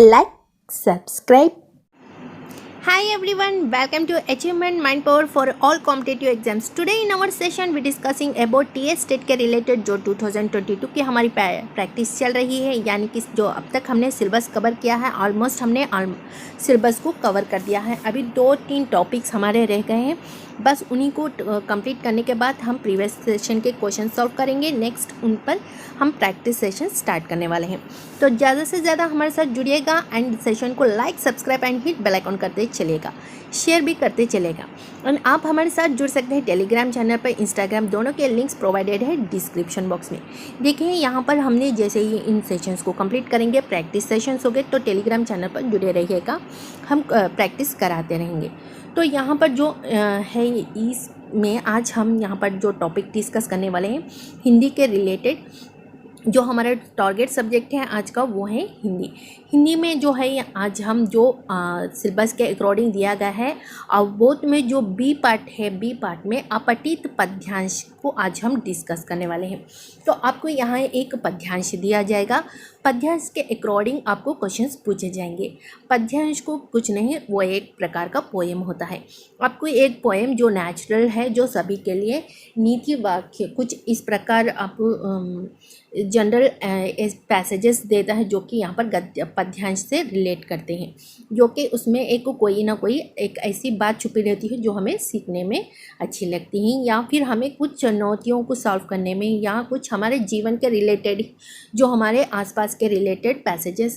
like, subscribe. Hi everyone, welcome to Achievement Mind Power for all competitive exams. Today in our session we discussing about TS state के related जो 2022 की हमारी practice चल रही है, यानी कि जो अब तक हमने सिलेबस कवर किया है, ऑलमोस्ट हमने सिलेबस को कवर कर दिया है। अभी 2-3 टॉपिक्स हमारे रह गए हैं, बस उन्हीं को कंप्लीट करने के बाद हम प्रीवियस सेशन के क्वेश्चन सॉल्व करेंगे। नेक्स्ट उन पर हम प्रैक्टिस सेशन स्टार्ट करने वाले हैं, तो ज़्यादा से ज़्यादा हमारे साथ जुड़िएगा एंड सेशन को like, subscribe and hit bell icon करते चलेगा, शेयर भी करते चलेगा। एंड आप हमारे साथ जुड़ सकते हैं टेलीग्राम चैनल पर, इंस्टाग्राम, दोनों के लिंक्स प्रोवाइडेड है डिस्क्रिप्शन बॉक्स में। देखिए यहाँ पर हमने जैसे ही इन सेशंस को कंप्लीट करेंगे, प्रैक्टिस सेशंस हो गए, तो टेलीग्राम चैनल पर जुड़े रहिएगा, हम प्रैक्टिस कराते रहेंगे। तो यहाँ पर जो है इसमें आज हम यहाँ पर जो टॉपिक डिस्कस करने वाले हैं हिंदी के रिलेटेड, जो हमारा टारगेट सब्जेक्ट है आज का वो है हिंदी। हिंदी में जो है आज हम जो सिलेबस के अकॉर्डिंग दिया गया है, अवबोध में जो बी पार्ट है, बी पार्ट में अपठित पद्यांश को आज हम डिस्कस करने वाले हैं। तो आपको यहाँ एक पद्यांश दिया जाएगा, पद्यांश के अकॉर्डिंग आपको क्वेश्चंस पूछे जाएंगे। पद्यांश को कुछ नहीं, वो एक प्रकार का पोएम होता है। आपको एक पोएम जो नेचुरल है, जो सभी के लिए नीति वाक्य कुछ इस प्रकार आप जनरल पैसेजेस देता है, जो कि यहाँ पर पद्यांश से रिलेट करते हैं, जो कि उसमें एक कोई ना कोई एक ऐसी बात छुपी रहती है जो हमें सीखने में अच्छी लगती है, या फिर हमें कुछ चुनौतियों को सॉल्व करने में, या कुछ हमारे जीवन के रिलेटेड, जो हमारे आसपास के रिलेटेड पैसेजेस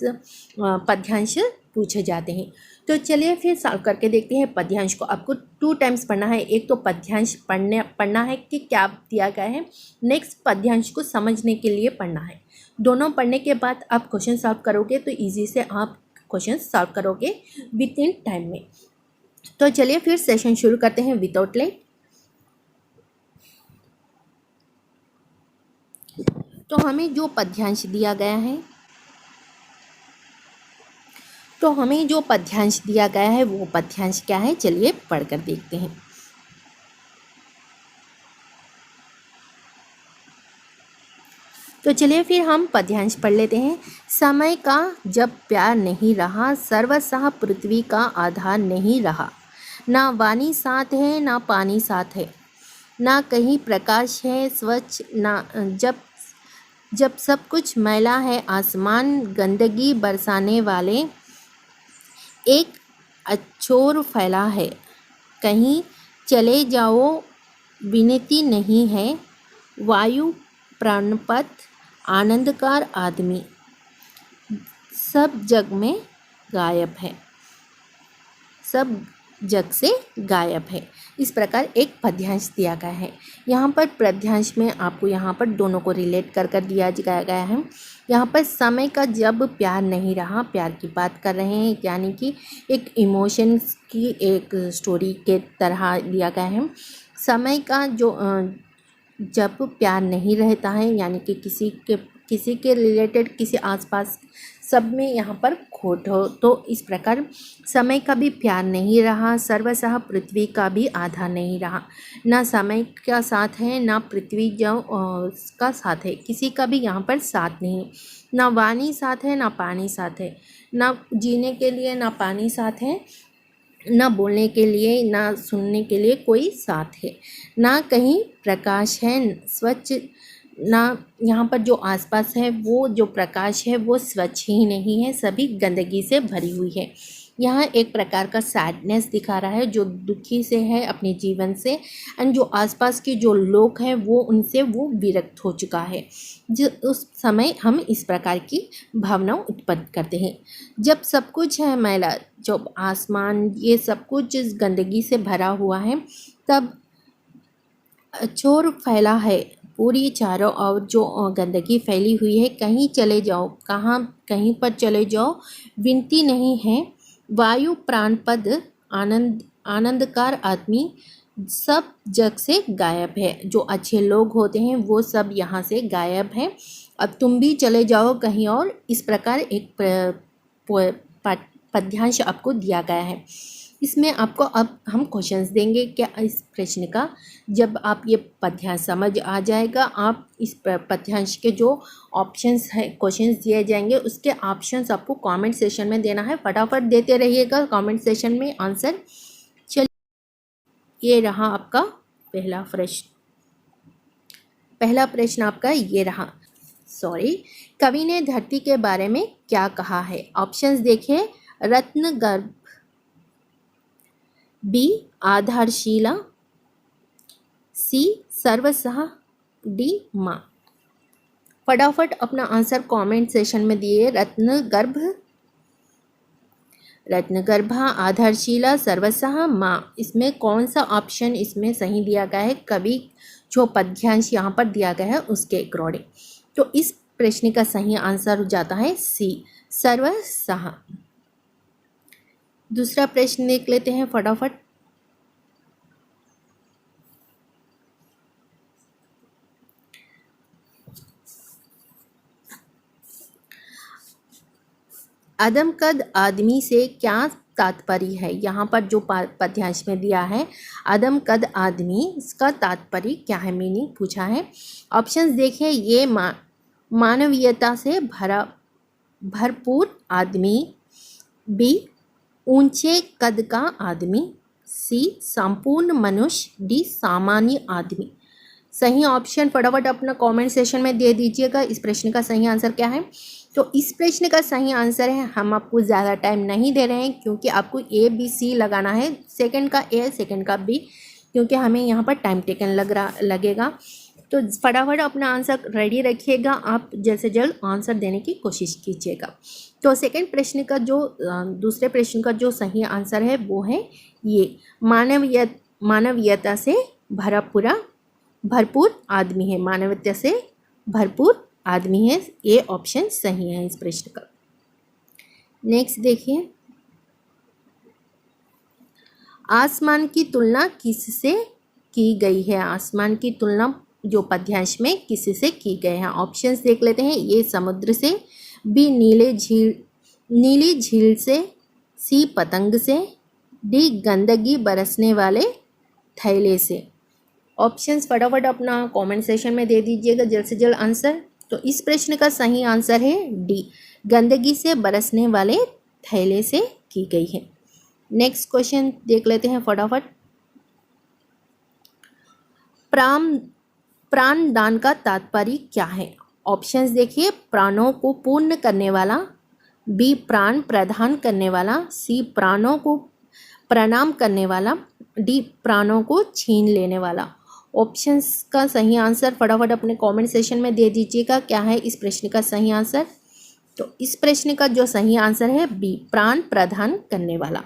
पद्यांश पूछे जाते हैं। तो चलिए फिर सॉल्व करके देखते हैं। पद्यांश को आपको 2 टाइम्स पढ़ना है। एक तो पद्यांश पढ़ना है कि क्या दिया गया है, नेक्स्ट पद्यांश को समझने के लिए पढ़ना है। दोनों पढ़ने के बाद आप क्वेश्चन सॉल्व करोगे तो इजी से आप क्वेश्चन सॉल्व करोगे विद इन टाइम में। तो चलिए फिर सेशन शुरू करते हैं विदाउट लेट। तो हमें जो पद्यांश दिया गया है, वो पद्यांश क्या है, चलिए पढ़कर देखते हैं। तो चलिए फिर हम पद्यांश पढ़ लेते हैं। समय का जब प्यार नहीं रहा, सर्वसह पृथ्वी का आधार नहीं रहा। ना वाणी साथ है, ना पानी साथ है, ना कहीं प्रकाश है स्वच्छ, ना जब सब कुछ मैला है आसमान, गंदगी बरसाने वाले एक अछोर फैला है। कहीं चले जाओ विनती नहीं है, वायु प्राणपथ आनंदकार आदमी सब जग में गायब है, सब जग से गायब है। इस प्रकार एक पद्यांश दिया गया है। यहाँ पर पद्यांश में आपको यहाँ पर दोनों को रिलेट कर दिया गया है। यहाँ पर समय का जब प्यार नहीं रहा, प्यार की बात कर रहे हैं, यानी कि एक इमोशंस की एक स्टोरी के तरह दिया गया है। समय का जो जब प्यार नहीं रहता है, यानी कि किसी के रिलेटेड, किसी आसपास सब में यहाँ पर खोट हो, तो इस प्रकार समय का भी प्यार नहीं रहा, सर्वसह पृथ्वी का भी आधार नहीं रहा। ना समय का साथ है, ना पृथ्वी जो का साथ है, किसी का भी यहाँ पर साथ नहीं। ना वाणी साथ है, ना पानी साथ है, ना जीने के लिए ना पानी साथ है, ना बोलने के लिए ना सुनने के लिए कोई साथ है। ना कहीं प्रकाश है स्वच्छ, ना यहाँ पर जो आसपास है वो जो प्रकाश है वो स्वच्छ ही नहीं है, सभी गंदगी से भरी हुई है। यहाँ एक प्रकार का सैडनेस दिखा रहा है, जो दुखी से है अपने जीवन से, एंड जो आसपास के जो लोग हैं वो उनसे वो विरक्त हो चुका है। जो उस समय हम इस प्रकार की भावना उत्पन्न करते हैं। जब सब कुछ है मैला, जब आसमान ये सब कुछ इस गंदगी से भरा हुआ है, तब अछोर फैला है पूरी चारों ओर जो गंदगी फैली हुई है। कहीं चले जाओ, कहीं पर चले जाओ विनती नहीं है, वायु प्राणपद आनंदकार आदमी सब जग से गायब है। जो अच्छे लोग होते हैं वो सब यहाँ से गायब हैं, अब तुम भी चले जाओ कहीं और। इस प्रकार एक पद्यांश आपको दिया गया है। इसमें आपको अब हम क्वेश्चंस देंगे। क्या इस प्रश्न का जब आप ये पद्यांश समझ आ जाएगा, आप इस पद्यांश के जो ऑप्शंस है क्वेश्चंस दिए जाएंगे उसके ऑप्शंस आपको कमेंट सेशन में देना है। फटाफट देते रहिएगा कमेंट सेशन में आंसर। चलिए, ये रहा आपका पहला प्रश्न। पहला प्रश्न आपका ये रहा। कवि ने धरती के बारे में क्या कहा है? ऑप्शंस देखिए। रत्न गर्भ, बी आधारशिला, सी सर्वसहा, डी माँ। फटाफट अपना आंसर कमेंट सेशन में दिए। रत्नगर्भा, आधारशिला, सर्वसहा, माँ, इसमें कौन सा ऑप्शन इसमें सही दिया गया है? कवि जो पद्यांश यहाँ पर दिया गया है उसके अकॉर्डिंग। तो इस प्रश्न का सही आंसर हो जाता है सी, सर्वसहा। दूसरा प्रश्न देख लेते हैं फटाफट। अदमकद आदमी से क्या तात्पर्य है? यहाँ पर जो पद्यांश में दिया है अदमकद आदमी, इसका तात्पर्य क्या है, मीनिंग पूछा है। ऑप्शंस देखिए। ये मानवीयता से भरपूर आदमी, बी ऊंचे कद का आदमी, सी संपूर्ण मनुष्य, डी सामान्य आदमी। सही ऑप्शन फटाफट अपना कमेंट सेशन में दे दीजिएगा। इस प्रश्न का सही आंसर क्या है? तो इस प्रश्न का सही आंसर है, हम आपको ज़्यादा टाइम नहीं दे रहे हैं क्योंकि आपको ए बी सी लगाना है। सेकंड का ए, सेकंड का बी, क्योंकि हमें यहाँ पर टाइम टेकन लगेगा। तो फटाफट अपना आंसर रेडी रखिएगा। आप जल्द से जल्द आंसर देने की कोशिश कीजिएगा। तो सेकंड प्रश्न का जो दूसरे प्रश्न का जो सही आंसर है वो है ये मानवीयता से भरपूर आदमी है। मानवीयता से भरपूर आदमी है, ये ऑप्शन सही है इस प्रश्न का। नेक्स्ट देखिए। आसमान की तुलना किससे की गई है? आसमान की तुलना जो पद्यांश में किससे की गई है? ऑप्शंस देख लेते हैं। ये समुद्र से, बी नीली झील से, सी पतंग से, डी गंदगी बरसने वाले थैले से। ऑप्शंस फटाफट अपना कमेंट सेशन में दे दीजिएगा जल्द से जल्द आंसर। तो इस प्रश्न का सही आंसर है डी, गंदगी से बरसने वाले थैले से की गई है। नेक्स्ट क्वेश्चन देख लेते हैं फटाफट। प्राणदान का तात्पर्य क्या है? ऑप्शंस देखिए। प्राणों को पूर्ण करने वाला, बी प्राण प्रदान करने वाला, सी प्राणों को प्रणाम करने वाला, डी प्राणों को छीन लेने वाला। ऑप्शंस का सही आंसर फटाफट अपने कमेंट सेशन में दे दीजिएगा। क्या है इस प्रश्न का सही आंसर? तो इस प्रश्न का जो सही आंसर है बी, प्राण प्रदान करने वाला।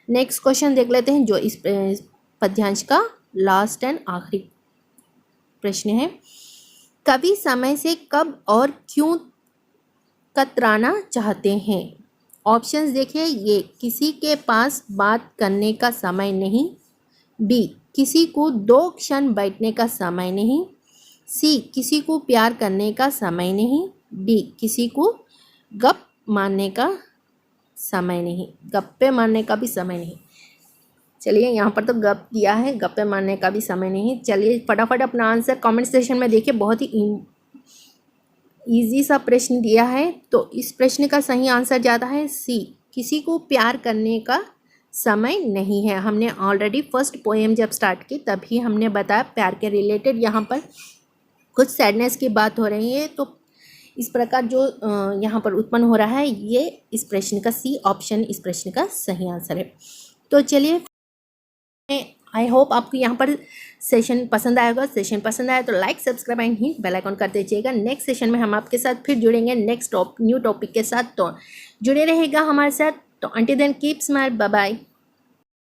नेक्स्ट क्वेश्चन देख लेते हैं जो इस पद्यांश का लास्ट एंड आखिरी प्रश्न है। कवि समय से कब और क्यों कतराना चाहते हैं? ऑप्शंस देखिए। ये किसी के पास बात करने का समय नहीं, बी किसी को 2 क्षण बैठने का समय नहीं, सी किसी को प्यार करने का समय नहीं, डी किसी को गप मारने का समय नहीं, गप्पे मारने का भी समय नहीं। चलिए, यहाँ पर तो गप दिया है, गप्पे मारने का भी समय नहीं। चलिए फटाफट अपना आंसर कमेंट सेशन में देखिए। बहुत ही ईजी सा प्रश्न दिया है। तो इस प्रश्न का सही आंसर जाता है सी, किसी को प्यार करने का समय नहीं है। हमने ऑलरेडी फर्स्ट पोएम जब स्टार्ट की तभी हमने बताया प्यार के रिलेटेड यहाँ पर कुछ सैडनेस की बात हो रही है। तो इस प्रकार जो यहाँ पर उत्पन्न हो रहा है, ये इस प्रश्न का सी ऑप्शन इस प्रश्न का सही आंसर है। तो चलिए, आई होप आपको यहाँ पर सेशन पसंद आएगा। सेशन पसंद आया तो like, subscribe and hit bell icon कर दीजिएगा। नेक्स्ट सेशन में हम आपके साथ फिर जुड़ेंगे नेक्स्ट न्यू टॉपिक के साथ। तो जुड़े रहेगा हमारे साथ। तो until then keep smile, bye bye.